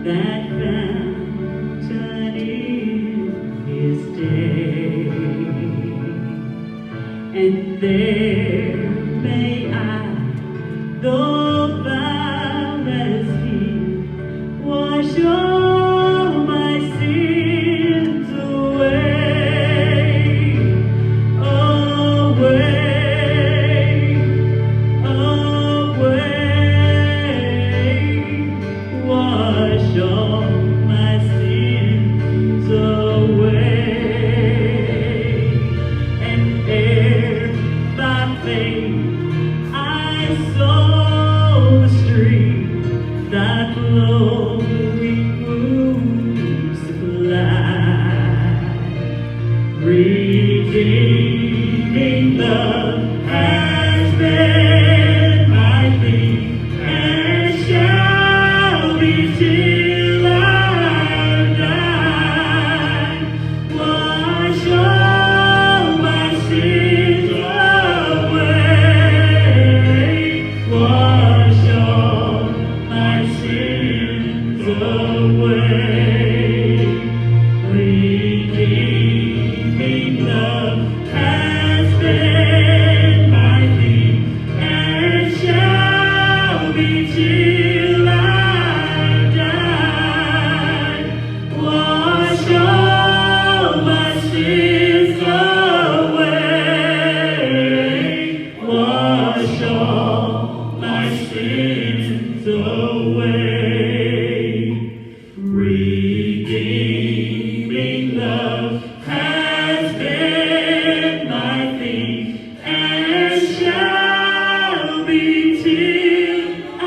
that fountain in his day, and there may I, though foul as he, wash all my sins away, away, wash all my sins away, and ere by faith I saw the stream that flowing wounds supply, redeeming love has been my theme, and shall be till I die. Wash all my sins away, wash all my sins away. Redeeming love has been my theme, and shall be till I die. Wash all my sins away, wash all my sins away. Redeeming love has been my theme, and shall be till I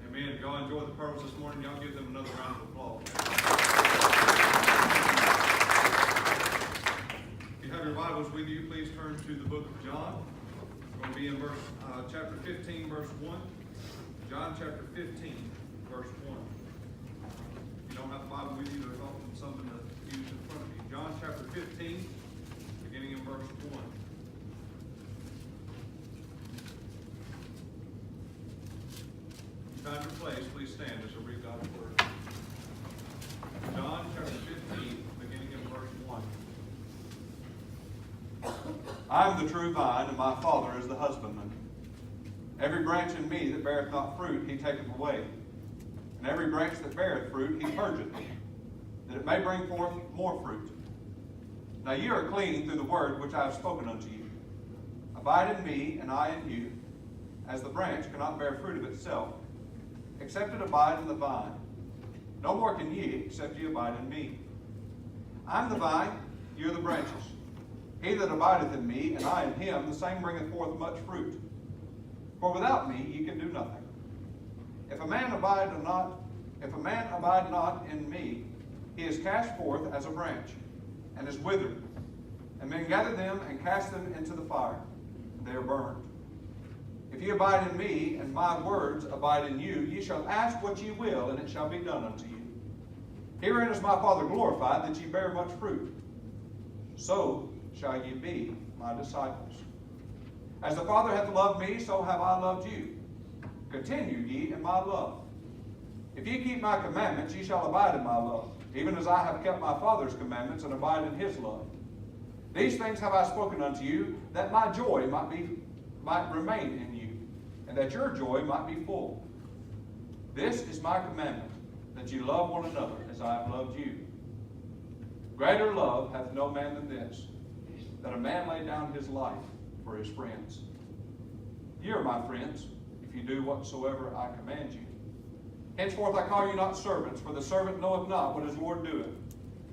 Amen. If y'all enjoyed the pearls this morning, y'all give them another round of applause. If you have your Bibles with you, please turn to the book of John. It's going to be in chapter 15, verse 1. John chapter 15, verse 1. If you don't have the Bible with you, there's often something to use in front of you. John chapter 15, beginning in verse 1. Find your place, please stand as I read God's word. John chapter 15, beginning in verse 1. I am the true vine, and my Father is the husbandman. Every branch in me that beareth not fruit, he taketh away. And every branch that beareth fruit, he purgeth, that it may bring forth more fruit. Now ye are clean through the word which I have spoken unto you. Abide in me, and I in you, as the branch cannot bear fruit of itself, except it abide in the vine. No more can ye, except ye abide in me. I am the vine, ye are the branches. He that abideth in me, and I in him, the same bringeth forth much fruit. For without me ye can do nothing. If a man abide not in me, he is cast forth as a branch, and is withered. And men gather them and cast them into the fire, and they are burned. If ye abide in me, and my words abide in you, ye shall ask what ye will, and it shall be done unto you. Herein is my Father glorified, that ye bear much fruit. So shall ye be my disciples. As the Father hath loved me, so have I loved you. Continue ye in my love. If ye keep my commandments, ye shall abide in my love, even as I have kept my Father's commandments, and abide in his love. These things have I spoken unto you, that my joy might remain in you, and that your joy might be full. This is my commandment, that ye love one another as I have loved you. Greater love hath no man than this, that a man lay down his life for his friends. Ye are my friends, if you do whatsoever I command you. Henceforth I call you not servants, for the servant knoweth not what his Lord doeth.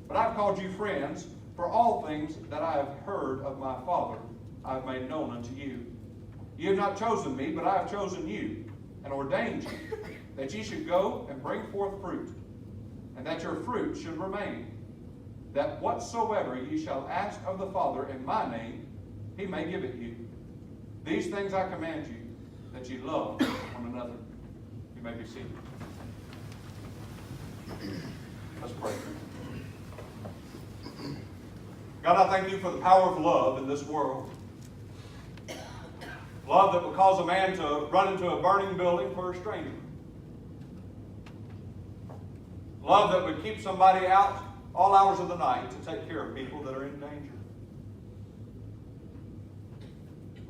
But I have called you friends, for all things that I have heard of my Father I have made known unto you. Ye have not chosen me, but I have chosen you, and ordained you, that ye should go and bring forth fruit, and that your fruit should remain, that whatsoever ye shall ask of the Father in my name, he may give it you. These things I command you, that ye love one another. You may be seated. Let's pray. God, I thank you for the power of love in this world. Love that would cause a man to run into a burning building for a stranger. Love that would keep somebody out all hours of the night to take care of people that are in danger.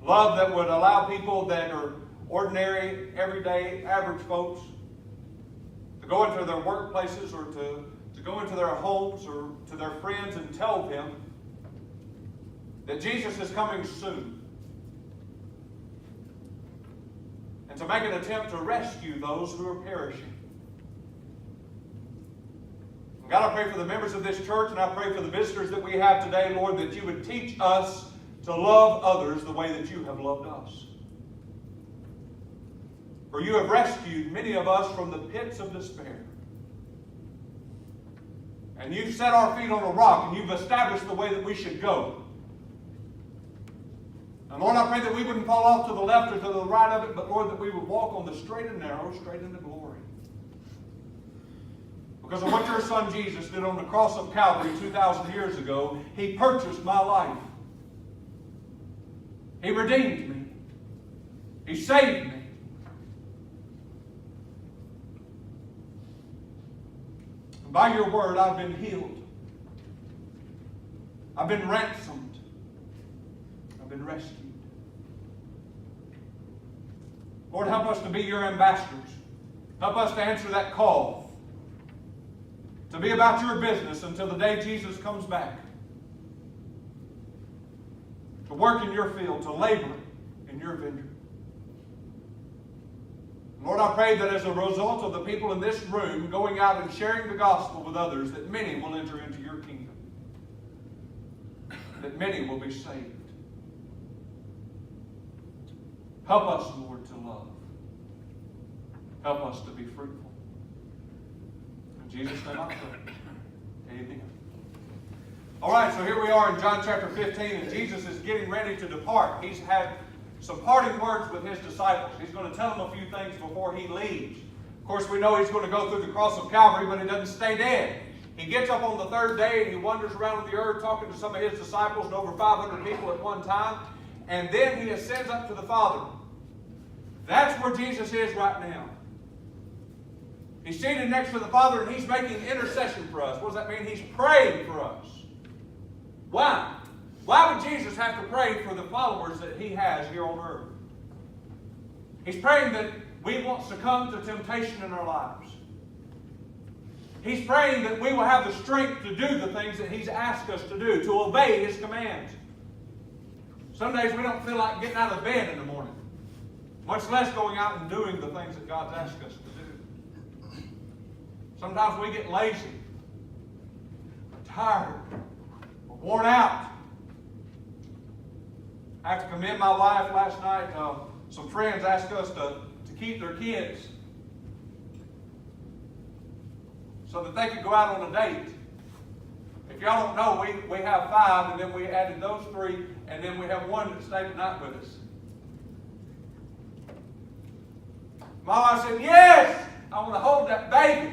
Love that would allow people that are ordinary, everyday, average folks to go into their workplaces or to go into their homes or to their friends and tell them that Jesus is coming soon. And to make an attempt to rescue those who are perishing. God, I pray for the members of this church, and I pray for the visitors that we have today, Lord, that you would teach us to love others the way that you have loved us. For you have rescued many of us from the pits of despair. And you've set our feet on a rock, and you've established the way that we should go. And Lord, I pray that we wouldn't fall off to the left or to the right of it, but Lord, that we would walk on the straight and narrow, straight into glory. Because of what your Son Jesus did on the cross of Calvary 2,000 years ago, he purchased my life. He redeemed me. He saved me. And by your word, I've been healed. I've been ransomed. I've been rescued. Lord, help us to be your ambassadors. Help us to answer that call. To be about your business until the day Jesus comes back. To work in your field, to labor in your vineyard. Lord, I pray that as a result of the people in this room going out and sharing the gospel with others, that many will enter into your kingdom. That many will be saved. Help us, Lord, to love. Help us to be fruitful. In Jesus' name I pray. Amen. All right, so here we are in John chapter 15, and Jesus is getting ready to depart. He's had some parting words with his disciples. He's going to tell them a few things before he leaves. Of course, we know he's going to go through the cross of Calvary, but he doesn't stay dead. He gets up on the third day, and he wanders around the earth talking to some of his disciples, and over 500 people at one time. And then he ascends up to the Father. That's where Jesus is right now. He's seated next to the Father, and he's making intercession for us. What does that mean? He's praying for us. Why? Why would Jesus have to pray for the followers that he has here on earth? He's praying that we won't succumb to temptation in our lives. He's praying that we will have the strength to do the things that he's asked us to do, to obey his commands. Some days we don't feel like getting out of bed in the morning, much less going out and doing the things that God's asked us to do. Sometimes we get lazy, tired, or worn out. I have to commend my wife last night. Some friends asked us to keep their kids so that they could go out on a date. If y'all don't know, we have 5, and then we added those 3, and then we have 1 that stayed the night with us. My wife said, "Yes, I want to hold that baby."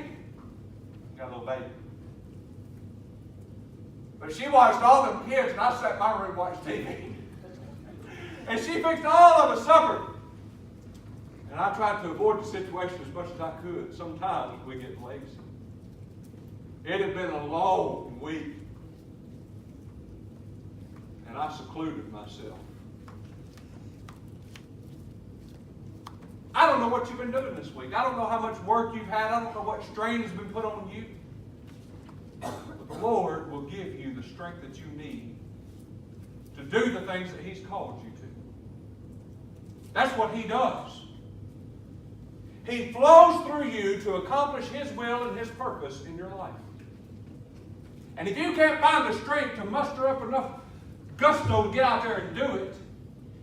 Got a little baby. But she watched all them kids, and I sat in my room and watched TV. And she fixed all of us supper. And I tried to avoid the situation as much as I could. Sometimes we get lazy. It had been a long week. And I secluded myself. I don't know what you've been doing this week. I don't know how much work you've had. I don't know what strain has been put on you. But the Lord will give you the strength that you need to do the things that he's called you to. That's what he does. He flows through you to accomplish his will and his purpose in your life. And if you can't find the strength to muster up enough gusto to get out there and do it,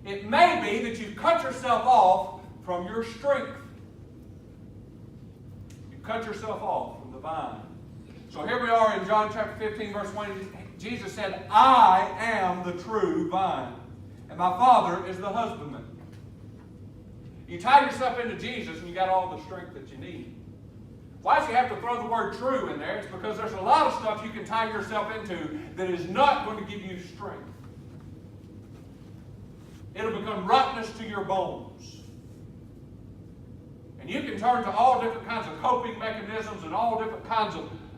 It may be that you've cut yourself off from your strength. You cut yourself off from the vine. So here we are in John chapter 15, verse 1. Jesus said, I am the true vine, and my Father is the husbandman. You tie yourself into Jesus and you got all the strength that you need. Why do you have to throw the word true in there? It's because there's a lot of stuff you can tie yourself into that is not going to give you strength. It'll become rottenness to your bones. And you can turn to all different kinds of coping mechanisms and all different kinds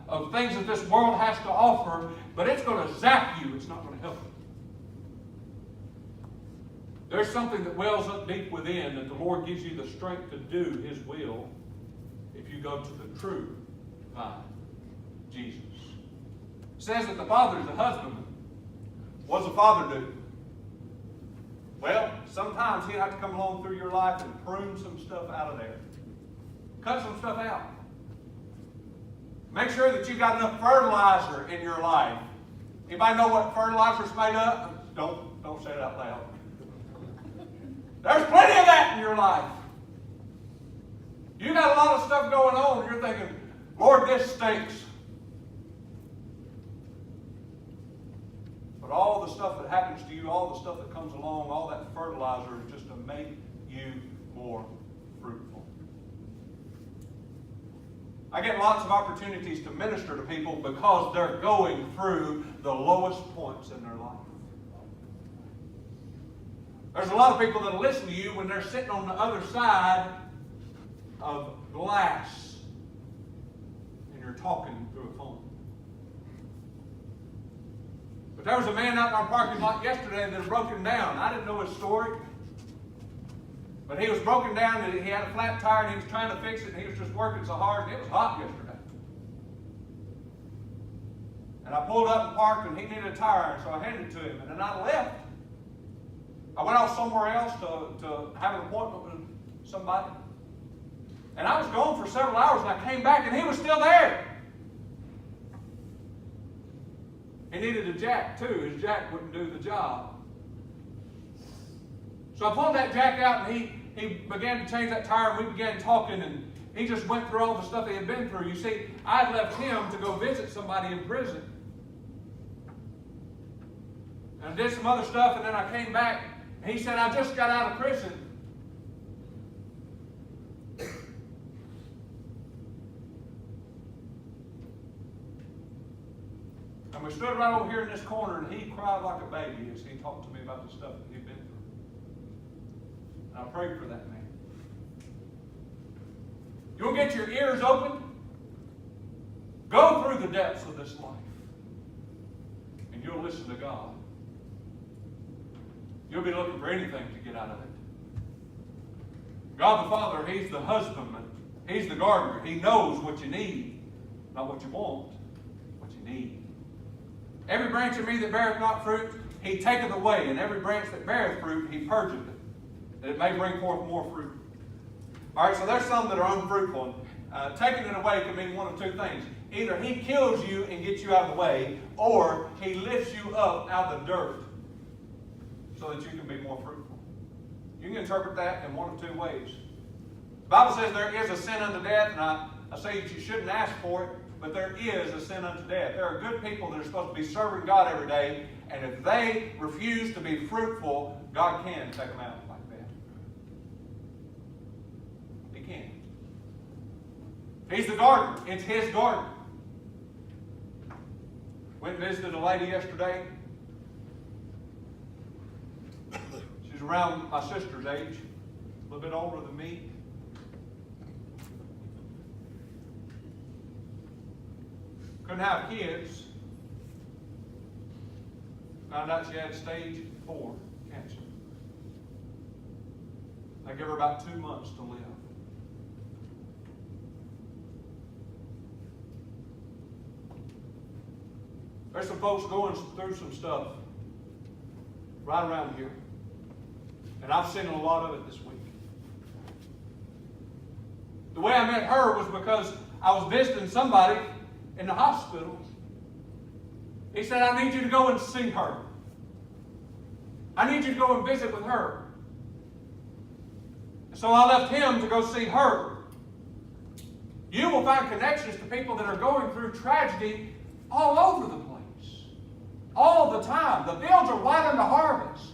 of things that this world has to offer, but it's going to zap you. It's not going to help you. There's something that wells up deep within that the Lord gives you the strength to do His will if you go to the true vine, Jesus. It says that the Father is the husbandman. What does the Father do? Well, sometimes He'll have to come along through your life and prune some stuff out of there. Cut some stuff out. Make sure that you've got enough fertilizer in your life. Anybody know what fertilizer's made of? Don't say it out loud. There's plenty of that in your life. You got a lot of stuff going on and you're thinking, Lord, this stinks. But all the stuff that happens to you, all the stuff that comes along, all that fertilizer is just to make you more fruitful. I get lots of opportunities to minister to people because they're going through the lowest points in their life. There's a lot of people that listen to you when they're sitting on the other side of glass and you're talking through a phone. But there was a man out in our parking lot yesterday that had broken down. I didn't know his story. But he was broken down and he had a flat tire and he was trying to fix it and he was just working so hard and it was hot yesterday. And I pulled up and parked and he needed a tire so I handed it to him and then I left. I went off somewhere else to have an appointment with somebody. And I was gone for several hours and I came back and he was still there. He needed a jack too. His jack wouldn't do the job. So I pulled that jack out and he began to change that tire and we began talking and he just went through all the stuff he had been through. You see, I had left him to go visit somebody in prison. And I did some other stuff and then I came back and he said, I just got out of prison. And we stood right over here in this corner and he cried like a baby as he talked to me about the stuff that he'd been through. And I prayed for that man. You'll get your ears open. Go through the depths of this life. And you'll listen to God. You'll be looking for anything to get out of it. God the Father, He's the husbandman. He's the gardener. He knows what you need. Not what you want, what you need. Every branch of me that beareth not fruit, He taketh away. And every branch that beareth fruit, He purgeth it, that it may bring forth more fruit. All right, so there's some that are unfruitful. Taking it away can mean one of two things. Either He kills you and gets you out of the way, or He lifts you up out of the dirt so that you can be more fruitful. You can interpret that in one of two ways. The Bible says there is a sin unto death, and I say that you shouldn't ask for it, but there is a sin unto death. There are good people that are supposed to be serving God every day, and if they refuse to be fruitful, God can take them out like that. He can. He's the gardener. It's His garden. Went and visited a lady yesterday. She's around my sister's age, a little bit older than me. Couldn't have kids. Found out she had stage 4 cancer. I gave her about 2 months to live. There's some folks going through some stuff right around here. And I've seen a lot of it this week. The way I met her was because I was visiting somebody in the hospital. He said, I need you to go and see her. I need you to go and visit with her. So I left him to go see her. You will find connections to people that are going through tragedy all over the place. All the time. The fields are white unto harvest.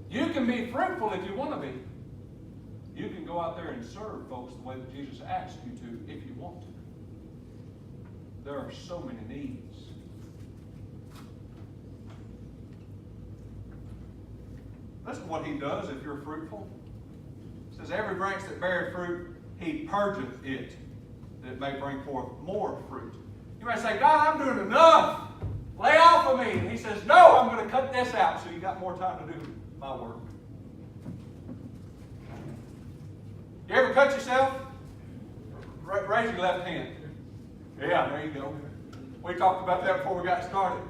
You can be fruitful if you want to be. You can go out there and serve folks the way that Jesus asked you to if you want to. There are so many needs. Listen to what he does if you're fruitful. It says, every branch that beareth fruit, he purgeth it, that it may bring forth more fruit. You may say, God, I'm doing enough. Lay off of me. And he says, no, I'm going to cut this out so you got more time to do my work. You ever cut yourself? Raise your left hand. Yeah, there you go. We talked about that before we got started.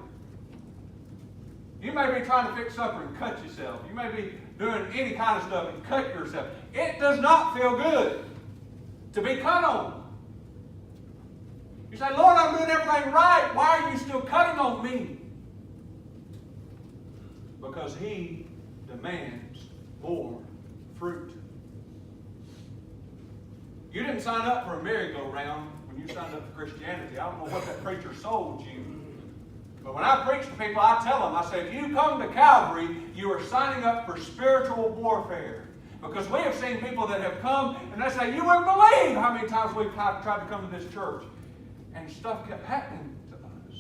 You may be trying to fix supper and cut yourself. You may be doing any kind of stuff and cut yourself. It does not feel good to be cut on. You say, Lord, I'm doing everything right. Why are you still cutting on me? Because he demands more fruit. You didn't sign up for a merry-go-round when you signed up for Christianity. I don't know what that preacher sold you. But when I preach to people, I tell them, I say, if you come to Calvary, you are signing up for spiritual warfare. Because we have seen people that have come and they say, you wouldn't believe how many times we've tried to come to this church. And stuff kept happening to us.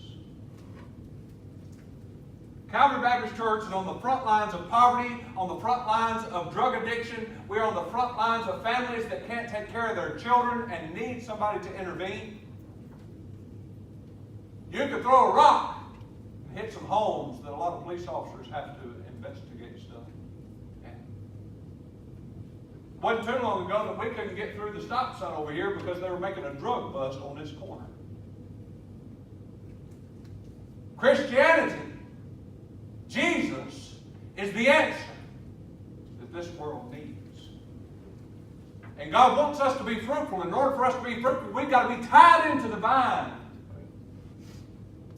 Calvary Baptist Church is on the front lines of poverty, on the front lines of drug addiction. We're on the front lines of families that can't take care of their children and need somebody to intervene. You could throw a rock and hit some homes that a lot of police officers have to investigate stuff. It wasn't too long ago that we couldn't get through the stop sign over here because they were making a drug bust on this corner. Christianity, Jesus, is the answer that this world needs. And God wants us to be fruitful. In order for us to be fruitful, we've got to be tied into the vine.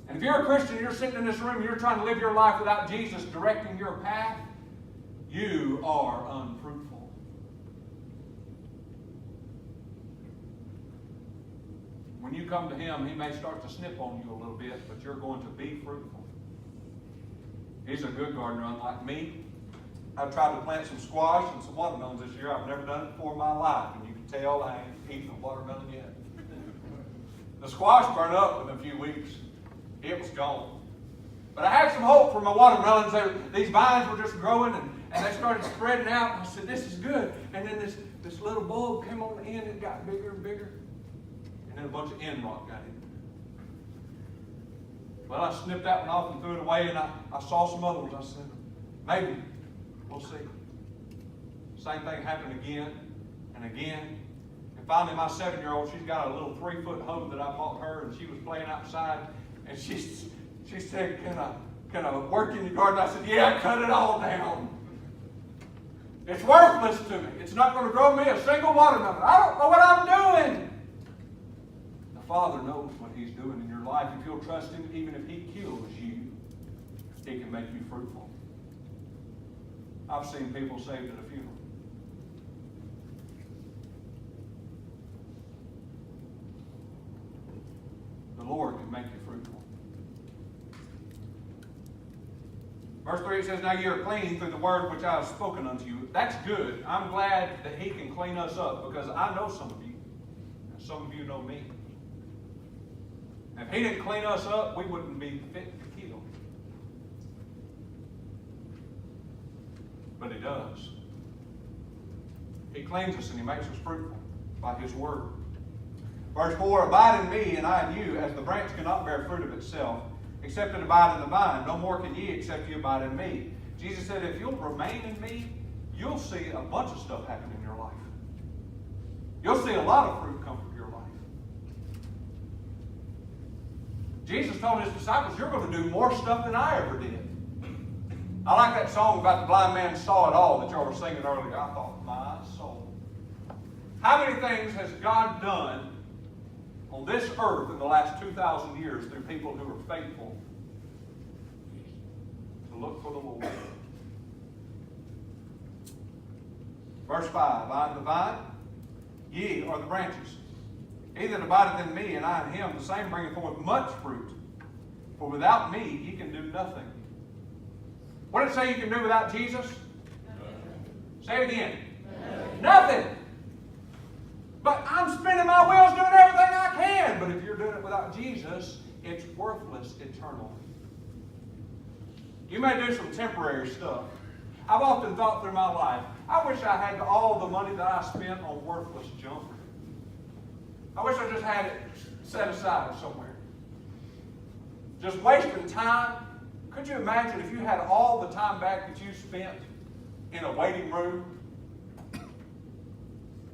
And if you're a Christian, you're sitting in this room, and you're trying to live your life without Jesus directing your path, you are unfruitful. When you come to Him, He may start to snip on you a little bit, but you're going to be fruitful. He's a good gardener, unlike me. I've tried to plant some squash and some watermelons this year. I've never done it before in my life, and you can tell I ain't eaten a watermelon yet. The squash burned up in a few weeks. It was gone. But I had some hope for my watermelons. These vines were just growing, and they started spreading out. And I said, this is good. And then this little bulb came on the end, and it got bigger and bigger. And then a bunch of end rot got in. Well, I snipped that one off and threw it away, and I saw some other ones. I said, maybe. We'll see. Same thing happened again and again. And finally, my 7-year-old, she's got a little 3-foot hoe that I bought her, and she was playing outside. And she said, can I work in your garden? I said, yeah, cut it all down. It's worthless to me. It's not going to grow me a single watermelon. I don't know what I'm doing. The Father knows what He's doing in your life. If you'll trust Him, even if He kills you, He can make you fruitful. I've seen people saved at a funeral. The Lord can make you fruitful. Verse 3 says, now you are clean through the word which I have spoken unto you. That's good. I'm glad that He can clean us up because I know some of you. And some of you know me. If He didn't clean us up, we wouldn't be fit to kill. But He does. He cleans us and He makes us fruitful by His word. Verse 4, abide in me and I in you, as the branch cannot bear fruit of itself, except it abide in the vine. No more can ye, except you abide in me. Jesus said, if you'll remain in me, you'll see a bunch of stuff happen in your life. You'll see a lot of fruit come from your life. Jesus told His disciples, you're going to do more stuff than I ever did. I like that song about the blind man saw it all that y'all were singing earlier. I thought, my soul. How many things has God done on this earth in the last 2,000 years through people who are faithful to look for the Lord? Verse 5, I am the vine, ye are the branches. He that abideth in me, and I in him, the same bringeth forth much fruit. For without me ye can do nothing. What did it say you can do without Jesus? Say it again. Nothing. But I'm spinning my wheels doing everything I can. But if you're doing it without Jesus, it's worthless eternally. You may do some temporary stuff. I've often thought through my life, I wish I had all the money that I spent on worthless junk. I wish I just had it set aside somewhere. Just wasting time. Could you imagine if you had all the time back that you spent in a waiting room?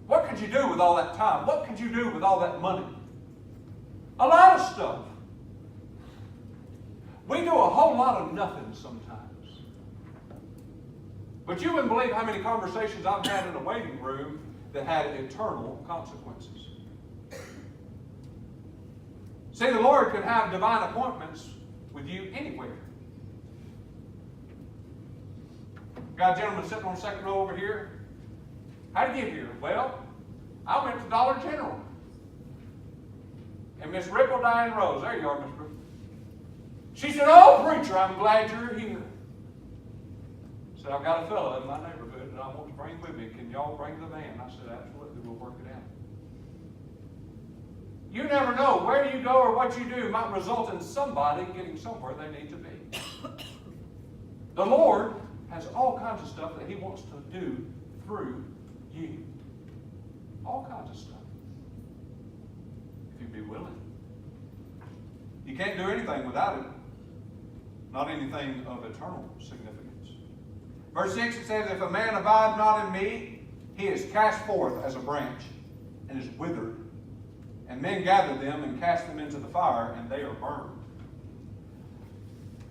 What could you do with all that time? What could you do with all that money? A lot of stuff. We do a whole lot of nothing sometimes. But you wouldn't believe how many conversations I've had in a waiting room that had eternal consequences. See, the Lord can have divine appointments with you anywhere. Got a gentleman sitting on the second row over here. How'd you get here? Well, I went to Dollar General. And Miss Ripple Diane Rose, there you are, Miss Ripple. She said, oh, preacher, I'm glad you're here. I said, I've got a fellow in my neighborhood that I want to bring with me. Can y'all bring the van? I said, absolutely, we'll work it out. You never know where you go or what you do might result in somebody getting somewhere they need to be. The Lord has all kinds of stuff that He wants to do through you. All kinds of stuff. If you'd be willing. You can't do anything without it. Not anything of eternal significance. Verse 6, it says, if a man abide not in me, he is cast forth as a branch and is withered. And men gather them and cast them into the fire, and they are burned.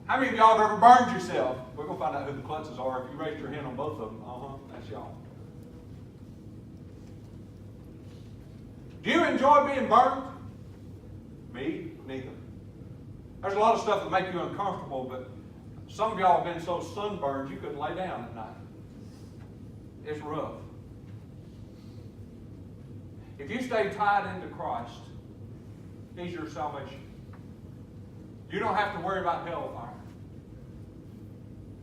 How many of y'all have ever burned yourself? We're going to find out who the klutzes are. If you raised your hand on both of them, that's y'all. Do you enjoy being burned? Me? Neither. There's a lot of stuff that make you uncomfortable, but some of y'all have been so sunburned you couldn't lay down at night. It's rough. If you stay tied into Christ, He's your salvation. You don't have to worry about hellfire.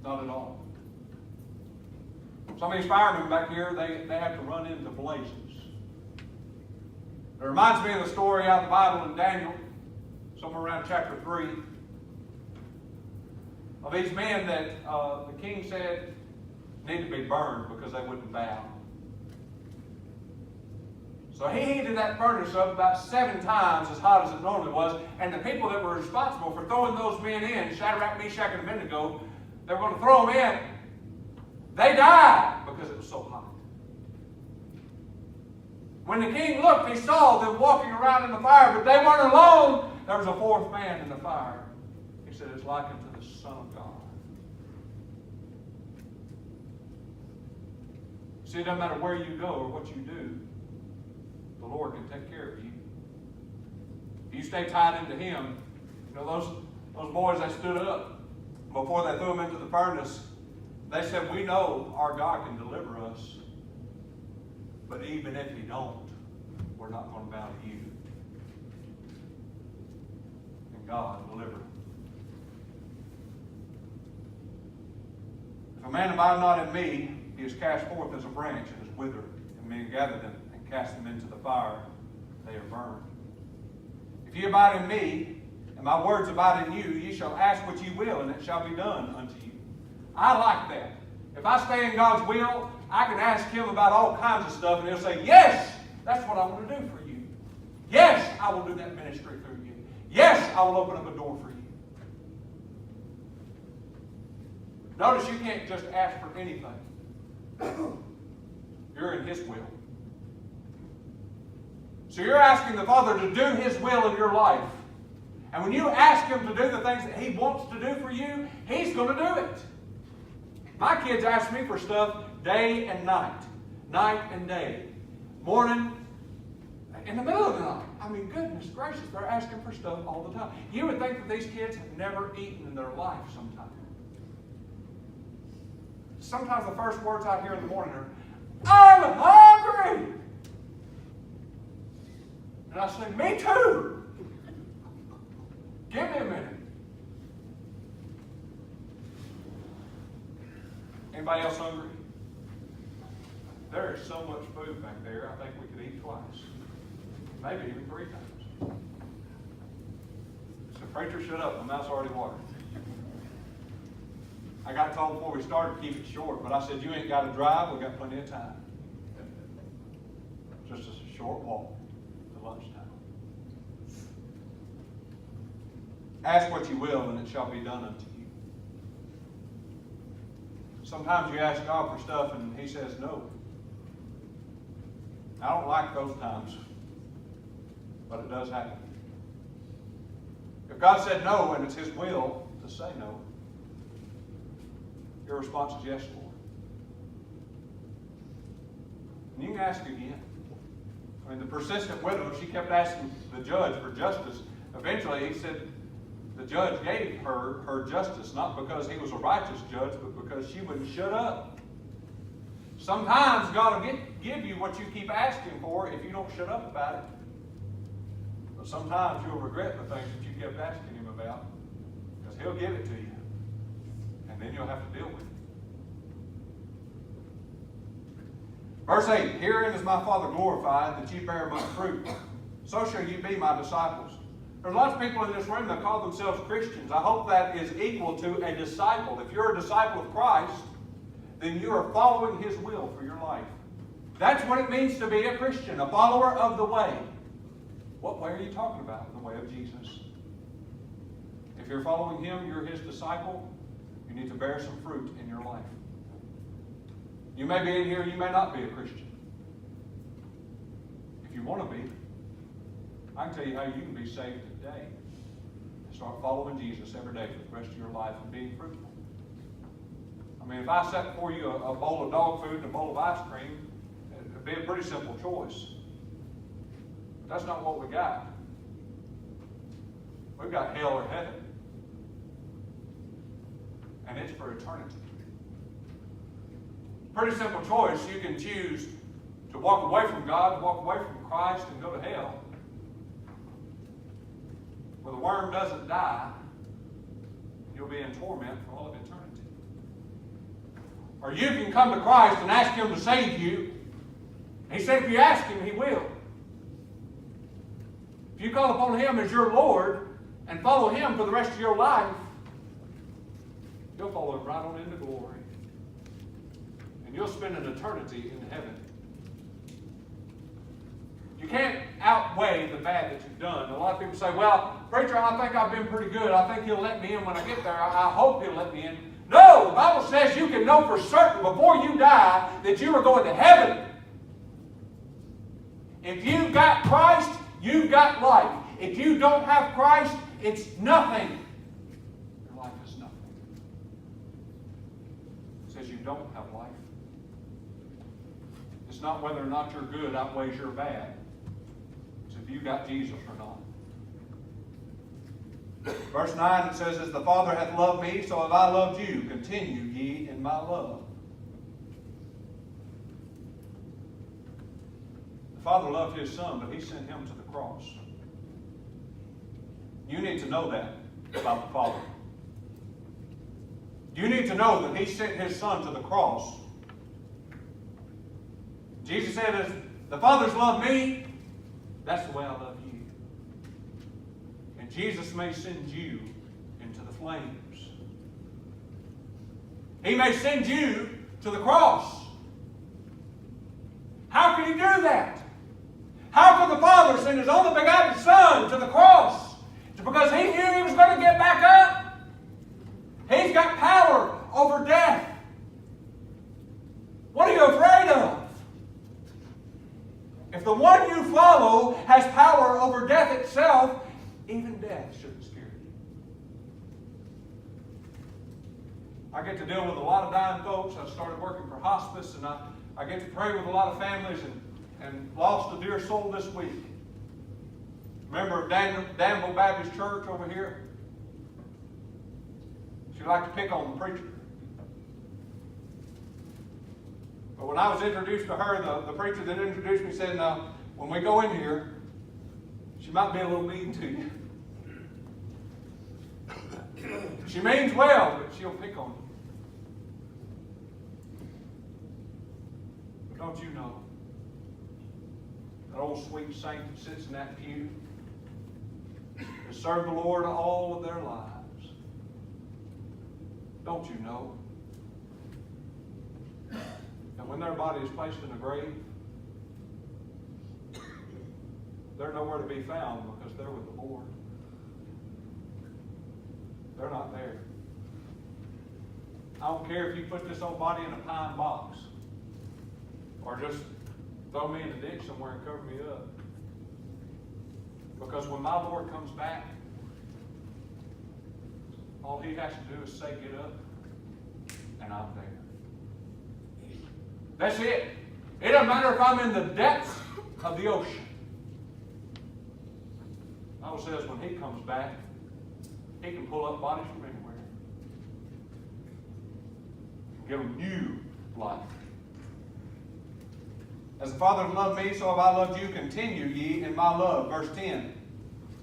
Not at all. Some of these firemen back here, they have to run into blazes. It reminds me of the story out of the Bible in Daniel, somewhere around chapter 3, of these men that the king said need to be burned because they wouldn't bow. So he heated that furnace up about 7 times as hot as it normally was, and the people that were responsible for throwing those men in, Shadrach, Meshach, and Abednego, they were going to throw them in. They died because it was so hot. When the king looked, he saw them walking around in the fire, but they weren't alone. There was a 4th man in the fire. He said, it's likened to the Son of God. See, it doesn't matter where you go or what you do, the Lord can take care of you. If you stay tied into Him, you know, those boys that stood up before they threw them into the furnace, they said, we know our God can deliver us, but even if He don't, we're not going to bow to you. And God delivered. If a man abide not in me, he is cast forth as a branch and is withered, and men gather them and cast them into the fire, they are burned. If ye abide in me, and my words abide in you, ye shall ask what ye will, and it shall be done unto you. I like that. If I stay in God's will, I can ask Him about all kinds of stuff, and He'll say, yes, that's what I want to do for you. Yes, I will do that ministry through you. Yes, I will open up a door for you. Notice you can't just ask for anything. You're in His will. So you're asking the Father to do His will in your life. And when you ask Him to do the things that He wants to do for you, He's going to do it. My kids ask me for stuff day and night. Night and day. Morning, in the middle of the night. I mean, goodness gracious, they're asking for stuff all the time. You would think that these kids have never eaten in their life sometimes. Sometimes the first words I hear in the morning are, I'm hungry. And I say, me too. Give me a minute. Anybody else hungry? There is so much food back there, I think we could eat twice. Maybe even 3 times. So preacher, shut up. My mouth's already watering. I got told before we started to keep it short, but I said, you ain't got to drive. We've got plenty of time. Just a short walk to lunchtime. Ask what you will, and it shall be done unto you. Sometimes you ask God for stuff, and He says no. I don't like those times, but it does happen. If God said no, and it's His will to say no, your response is yes, Lord. And you can ask again. I mean, the persistent widow, she kept asking the judge for justice. Eventually, he said the judge gave her justice, not because he was a righteous judge, but because she wouldn't shut up. Sometimes God will give you what you keep asking for if you don't shut up about it. But sometimes you'll regret the things that you kept asking Him about, because He'll give it to you. And then you'll have to deal with it. Verse 8, herein is my Father glorified, that ye bear much fruit. So shall you be my disciples. There's lots of people in this room that call themselves Christians. I hope that is equal to a disciple. If you're a disciple of Christ, then you are following His will for your life. That's what it means to be a Christian, a follower of the way. What way are you talking about? The way of Jesus. If you're following Him, you're His disciple. You need to bear some fruit in your life. You may be in here, you may not be a Christian. If you want to be, I can tell you how you can be saved today. Start following Jesus every day for the rest of your life and being fruitful. I mean, if I set before you a bowl of dog food and a bowl of ice cream, it would be a pretty simple choice. But that's not what we got. We've got hell or heaven. And it's for eternity. Pretty simple choice. You can choose to walk away from God, walk away from Christ, and go to hell. Where the worm doesn't die, you'll be in torment for all of eternity. Or you can come to Christ and ask Him to save you. He said if you ask Him, He will. If you call upon Him as your Lord and follow Him for the rest of your life, you'll follow Him right on into glory. And you'll spend an eternity in heaven. You can't outweigh the bad that you've done. A lot of people say, well, preacher, I think I've been pretty good. I think He'll let me in when I get there. I hope He'll let me in. No, the Bible says you can know for certain before you die that you are going to heaven. If you've got Christ, you've got life. If you don't have Christ, it's nothing. Your life is nothing. It says you don't have life. It's not whether or not your good outweighs your bad. It's if you got Jesus or not. Verse 9, it says, as the Father hath loved me, so have I loved you. Continue ye in my love. The Father loved His Son, but He sent Him to the cross. You need to know that about the Father. You need to know that He sent His Son to the cross. Jesus said, as the Father's loved me, that's the way I love you. And Jesus may send you into the flames. He may send you to the cross. How can He do that? How could the Father send His only begotten Son to the cross? It's because He knew He was going to get back up. He's got power over death. What are you afraid of? If the one you follow has power over death itself, even death shouldn't scare you. I get to deal with a lot of dying folks. I started working for hospice, and I get to pray with a lot of families, and lost a dear soul this week. Member of Danville Baptist Church over here. She liked to pick on the preacher. But when I was introduced to her, the preacher that introduced me said, now, when we go in here, she might be a little mean to you. She means well, but she'll pick on you. But don't you know, that old sweet saint that sits in that pew has served the Lord all of their lives. Don't you know that when their body is placed in a grave, they're nowhere to be found because they're with the Lord. They're not there. I don't care if you put this old body in a pine box or just throw me in a ditch somewhere and cover me up. Because when my Lord comes back, all He has to do is say, get up, and I'm there. That's it. It doesn't matter if I'm in the depths of the ocean. The Bible says when He comes back, He can pull up bodies from anywhere. Give them new life. As the Father loved me, so have I loved you. Continue ye in my love. Verse 10.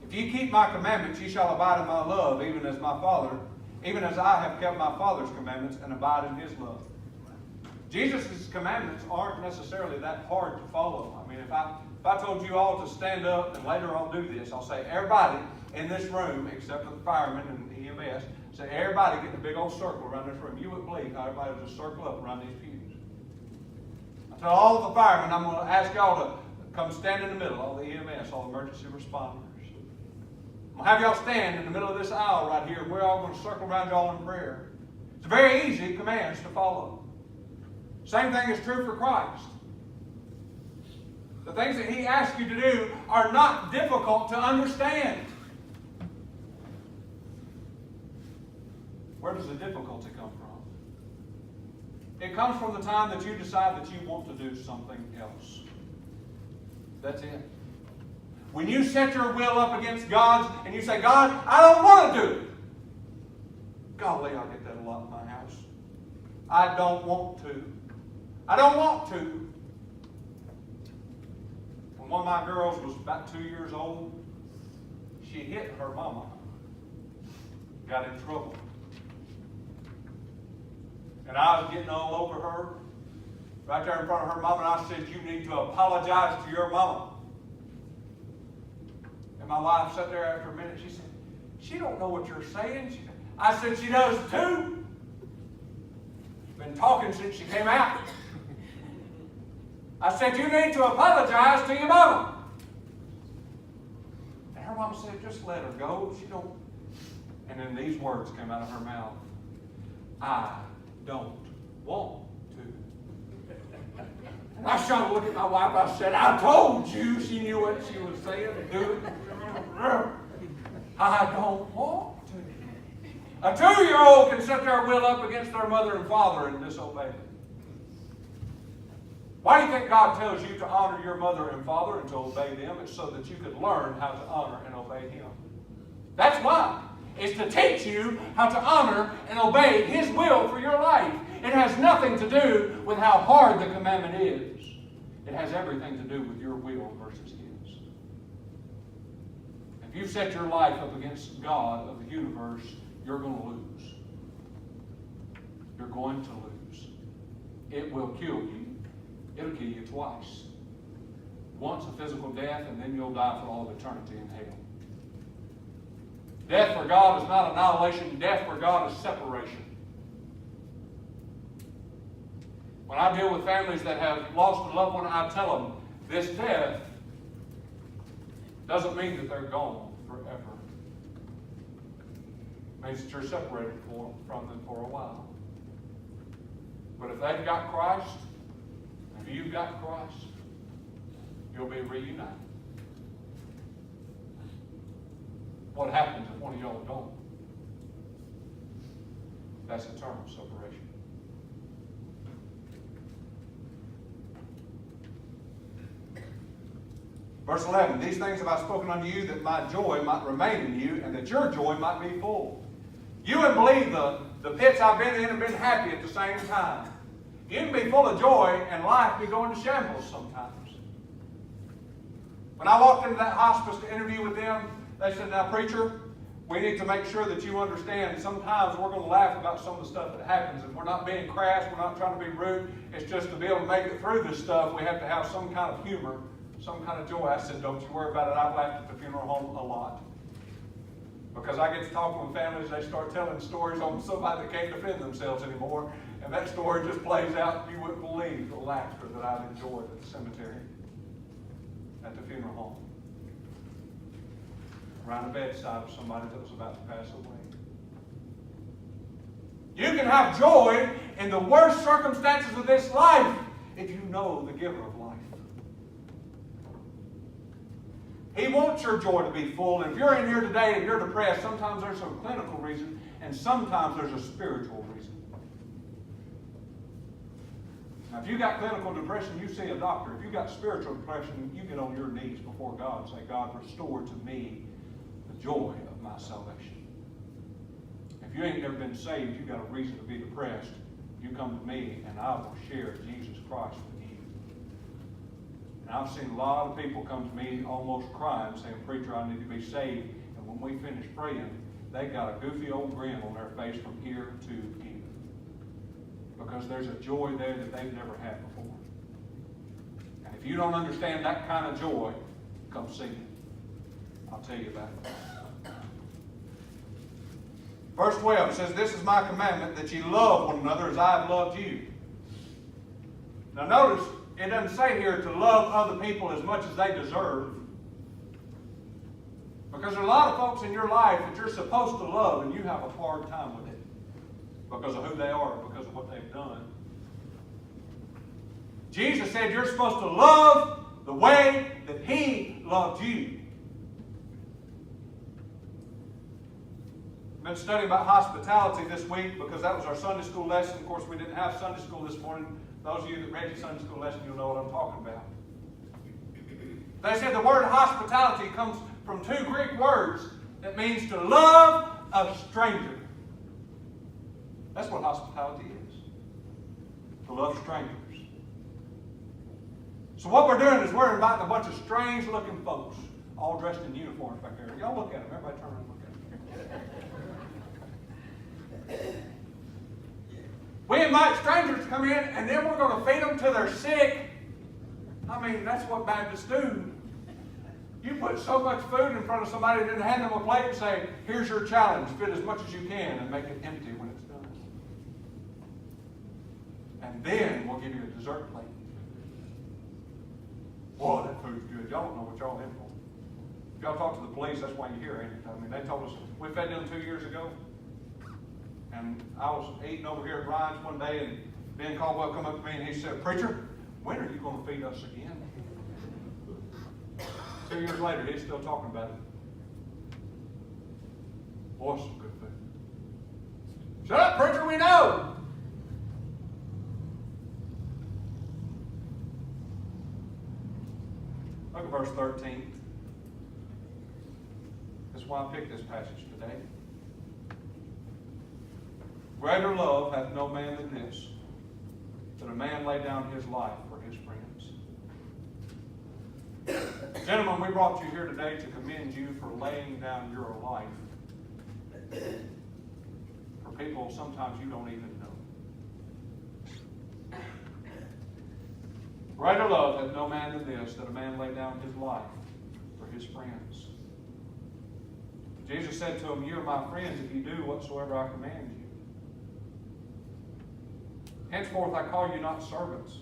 If ye keep my commandments, ye shall abide in my love, even as my Father, even as I have kept my Father's commandments and abide in His love. Jesus' commandments aren't necessarily that hard to follow. I mean, if I told you all to stand up, and later I'll do this, I'll say, everybody in this room, except for the firemen and the EMS, say, everybody get a big old circle around this room. You wouldn't believe how everybody would just circle up around these pews. I tell all of the firemen, I'm going to ask y'all to come stand in the middle, all the EMS, all emergency responders. I'm going to have y'all stand in the middle of this aisle right here, and we're all going to circle around y'all in prayer. It's very easy commands to follow. Same thing is true for Christ. The things that He asks you to do are not difficult to understand. Where does the difficulty come from? It comes from the time that you decide that you want to do something else. That's it. When you set your will up against God's and you say, God, I don't want to do it. Golly, I get that a lot in my house. I don't want to. I don't want to. When one of my girls was about 2 years old, she hit her mama. Got in trouble. And I was getting all over her, right there in front of her mama, and I said, you need to apologize to your mama. And my wife sat there after a minute, she said, she don't know what you're saying. I said, she does too. Been talking since she came out. I said, you need to apologize to your mama. And her mama said, just let her go. She don't. And then these words came out of her mouth. I don't want to. And I shot a look at my wife. I said, I told you. She knew what she was saying. Do it. I don't want to. A 2-year-old can set their will up against their mother and father and disobey them. Why do you think God tells you to honor your mother and father and to obey them? It's so that you could learn how to honor and obey Him. That's why. It's to teach you how to honor and obey His will for your life. It has nothing to do with how hard the commandment is. It has everything to do with your will versus His. If you set your life up against God of the universe, you're going to lose. You're going to lose. It will kill you. It'll kill you twice. Once a physical death, and then you'll die for all of eternity in hell. Death for God is not annihilation. Death for God is separation. When I deal with families that have lost a loved one, I tell them, this death doesn't mean that they're gone forever. It means that you're separated from them for a while. But if they've got Christ, if you've got Christ, you'll be reunited. What happens if one of y'all don't? That's eternal separation. Verse 11, these things have I spoken unto you, that my joy might remain in you, and that your joy might be full. You wouldn't believe the pits I've been in and been happy at the same time. You can be full of joy and life be going to shambles sometimes. When I walked into that hospice to interview with them, they said, now preacher, we need to make sure that you understand sometimes we're going to laugh about some of the stuff that happens, and we're not being crass, we're not trying to be rude. It's just to be able to make it through this stuff, we have to have some kind of humor, some kind of joy. I said, don't you worry about it. I've laughed at the funeral home a lot. Because I get to talk with families, they start telling stories on somebody that can't defend themselves anymore, and that story just plays out. You wouldn't believe the laughter that I've enjoyed at the cemetery, at the funeral home, around the bedside of somebody that was about to pass away. You can have joy in the worst circumstances of this life if you know the giver of life. He wants your joy to be full. And if you're in here today and you're depressed, sometimes there's some clinical reason and sometimes there's a spiritual reason. Now, if you got clinical depression, you see a doctor. If you got spiritual depression, you get on your knees before God and say, God, restore to me the joy of my salvation. If you ain't never been saved, you got a reason to be depressed. You come to me and I will share Jesus Christ with you. And I've seen a lot of people come to me almost crying, saying, preacher, I need to be saved. And when we finish praying, they got a goofy old grin on their face from ear to ear. Because there's a joy there that they've never had before. And if you don't understand that kind of joy, come see me. I'll tell you about it. Verse 12 says, this is my commandment, that ye love one another as I have loved you. Now notice, it doesn't say here to love other people as much as they deserve. Because there are a lot of folks in your life that you're supposed to love and you have a hard time with it. Because of who they are, because of what they've done. Jesus said you're supposed to love the way that He loved you. I've been studying about hospitality this week because that was our Sunday school lesson. Of course, we didn't have Sunday school this morning. Those of you that read your Sunday school lesson, you'll know what I'm talking about. They said the word hospitality comes from two Greek words that means to love a stranger. That's what hospitality is. To love strangers. So what we're doing is we're inviting a bunch of strange-looking folks, all dressed in uniforms back there. Y'all look at them. Everybody turn around and look at them. We invite strangers to come in, and then we're going to feed them till they're sick. I mean, that's what Baptists do. You put so much food in front of somebody and then hand them a plate and say, here's your challenge, fit as much as you can and make it empty when it's done. And then we'll give you a dessert plate. Boy, that food's good. Y'all don't know what y'all in for. If y'all talk to the police, that's why you're here, ain't it? I mean, they told us, we fed them 2 years ago. And I was eating over here at Ryan's one day, and Ben Caldwell come up to me and he said, preacher, when are you going to feed us again? 2 years later, he's still talking about it. Boy, some good food. Shut up, preacher, we know. Look at verse 13. That's why I picked this passage today. Greater love hath no man than this, that a man lay down his life for his friends. Gentlemen, we brought you here today to commend you for laying down your life for people sometimes you don't even know. Greater love hath no man than this, that a man lay down his life for his friends. Jesus said to him, you are my friends if you do whatsoever I command you. Henceforth I call you not servants.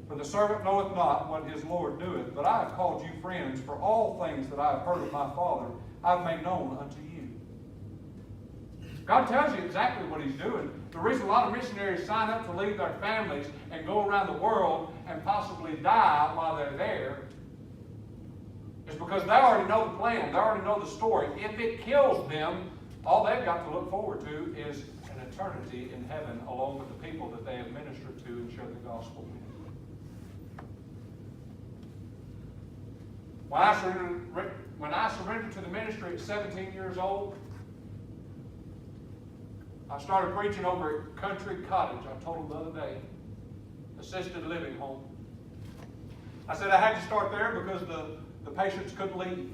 For the servant knoweth not what his Lord doeth, but I have called you friends, for all things that I have heard of my Father I have made known unto you. God tells you exactly what He's doing. The reason a lot of missionaries sign up to leave their families and go around the world and possibly die while they're there is because they already know the plan. They already know the story. If it kills them, all they've got to look forward to is an eternity in heaven along with the people that they have ministered to and shared the gospel with. When I surrendered to the ministry at 17 years old, I started preaching over at Country Cottage. I told them the other day. assisted living home. I said I had to start there because the patients couldn't leave.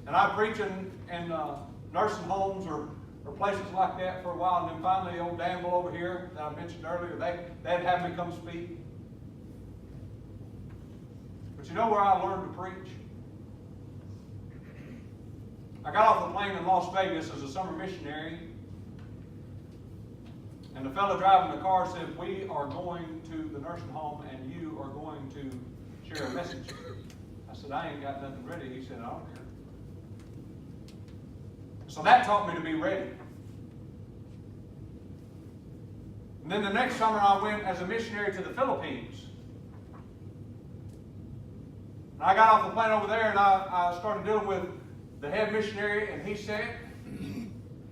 And I preach in nursing homes or places like that for a while, and then finally old Danville over here that I mentioned earlier, they'd have me come speak. But you know where I learned to preach? I got off the plane in Las Vegas as a summer missionary, and the fellow driving the car said, "We are going to the nursing home and you are going to share a message." I said, "I ain't got nothing ready." He said, "I don't care." So that taught me to be ready. And then the next summer I went as a missionary to the Philippines. And I got off the plane over there and I started dealing with the head missionary, and he said,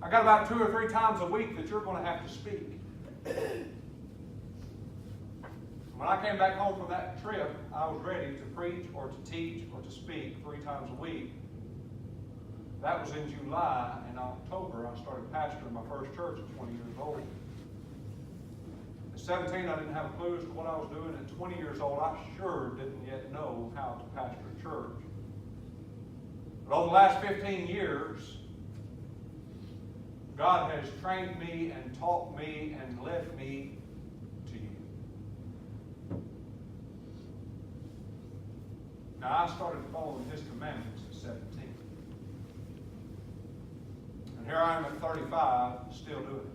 "I got about 2 or 3 times a week that you're going to have to speak." When I came back home from that trip, I was ready to preach or to teach or to speak 3 times a week. That was in July. In October, I started pastoring my first church at 20 years old. At 17, I didn't have a clue as to what I was doing. At 20 years old, I sure didn't yet know how to pastor a church. But over the last 15 years, God has trained me and taught me and led me to you. Now, I started following His commandments at 17. And here I am at 35, still doing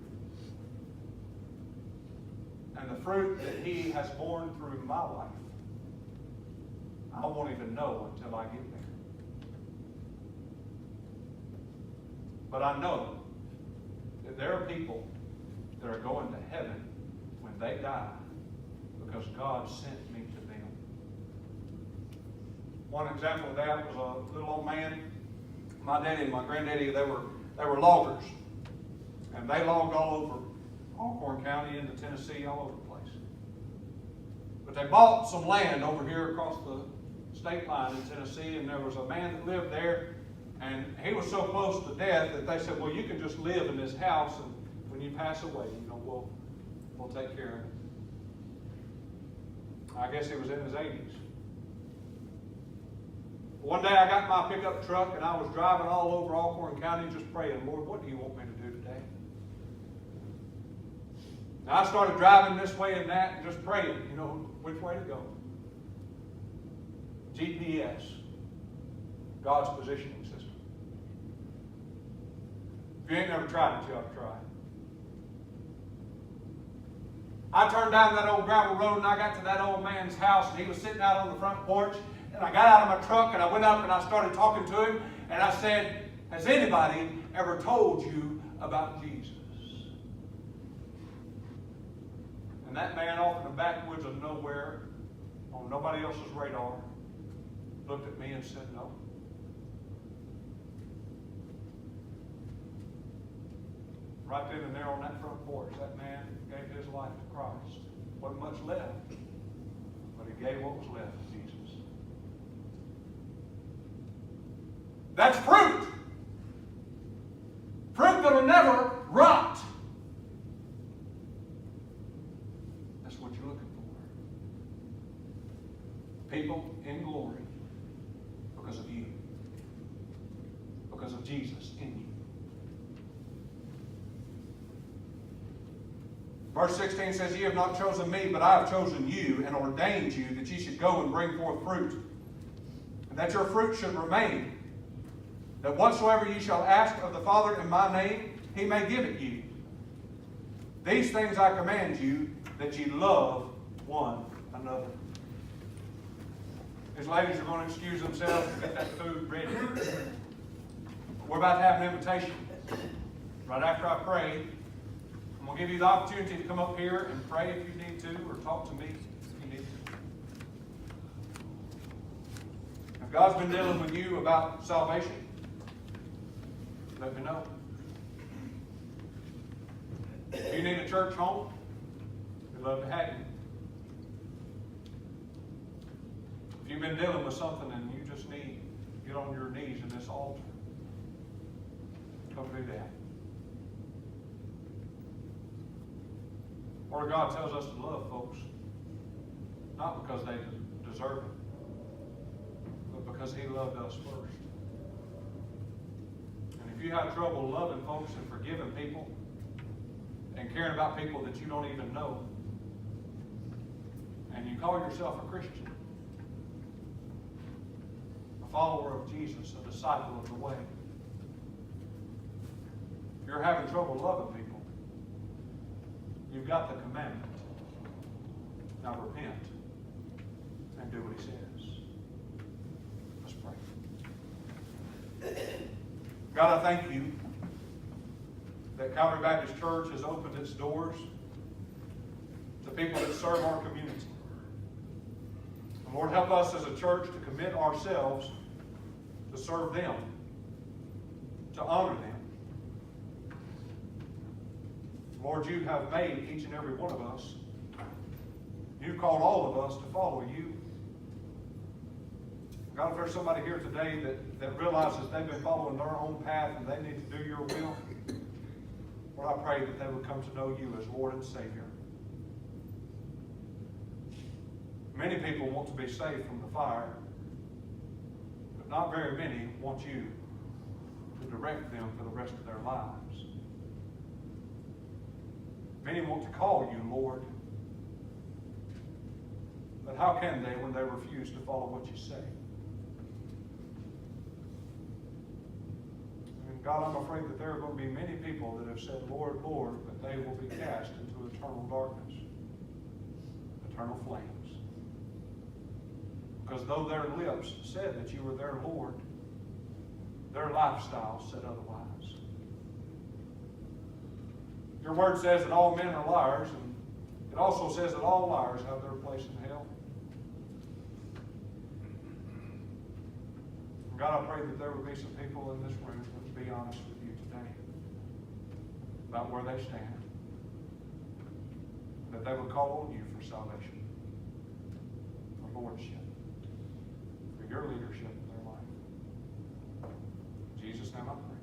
it. And the fruit that He has borne through my life, I won't even know until I get there. But I know that there are people that are going to heaven when they die because God sent me to them. One example of that was a little old man. My daddy and my granddaddy, they were loggers. And they logged all over Alcorn County into Tennessee, all over the place. But they bought some land over here across the state line in Tennessee, and there was a man that lived there, and he was so close to death that they said, "Well, you can just live in this house, and when you pass away, we'll take care of it." I guess he was in his 80s. One day I got in my pickup truck and I was driving all over Alcorn County just praying, "Lord, what do you want me to do today?" Now I started driving this way and that and just praying, which way to go. GPS, God's positioning system. If you ain't never tried it, you ought to try it. I turned down that old gravel road and I got to that old man's house, and he was sitting out on the front porch. And I got out of my truck and I went up and I started talking to him. And I said, "Has anybody ever told you about Jesus?" And that man off in the backwoods of nowhere, on nobody else's radar, looked at me and said, "No." Right then and there on that front porch, that man gave his life to Christ. Wasn't much left, but he gave what was left to Jesus. That's fruit. Fruit that will never rot. That's what you're looking for. People in glory because of you. Because of Jesus in you. Verse 16 says, "Ye have not chosen me, but I have chosen you and ordained you that ye should go and bring forth fruit, and that your fruit should remain, that whatsoever ye shall ask of the Father in my name, He may give it you. These things I command you, that ye love one another." These ladies are going to excuse themselves and get that food ready. We're about to have an invitation. Right after I pray, I'm going to give you the opportunity to come up here and pray if you need to, or talk to me if you need to. If God's been dealing with you about salvation, let me know. If you need a church home, we'd love to have you. If you've been dealing with something and you just need to get on your knees in this altar, come do that. Word of God tells us to love folks, not because they deserve it, but because He loved us first. And if you have trouble loving folks and forgiving people and caring about people that you don't even know, and you call yourself a Christian, a follower of Jesus, a disciple of the way, if you're having trouble loving people, you've got the commandment. Now repent and do what He says. Let's pray. God, I thank You that Calvary Baptist Church has opened its doors to people that serve our community. And Lord, help us as a church to commit ourselves to serve them, to honor them. Lord, You have made each and every one of us. You've called all of us to follow You. God, if there's somebody here today that realizes they've been following their own path and they need to do Your will, Lord, I pray that they would come to know You as Lord and Savior. Many people want to be saved from the fire, but not very many want You to direct them for the rest of their lives. Many want to call You Lord, but how can they when they refuse to follow what You say? And God, I'm afraid that there are going to be many people that have said, Lord, Lord, but they will be cast into eternal darkness, eternal flames. Because though their lips said that You were their Lord, their lifestyle said otherwise. Your word says that all men are liars, and it also says that all liars have their place in hell. God, I pray that there would be some people in this room that would be honest with You today about where they stand, that they would call on You for salvation, for lordship, for Your leadership in their life. In Jesus' name I pray.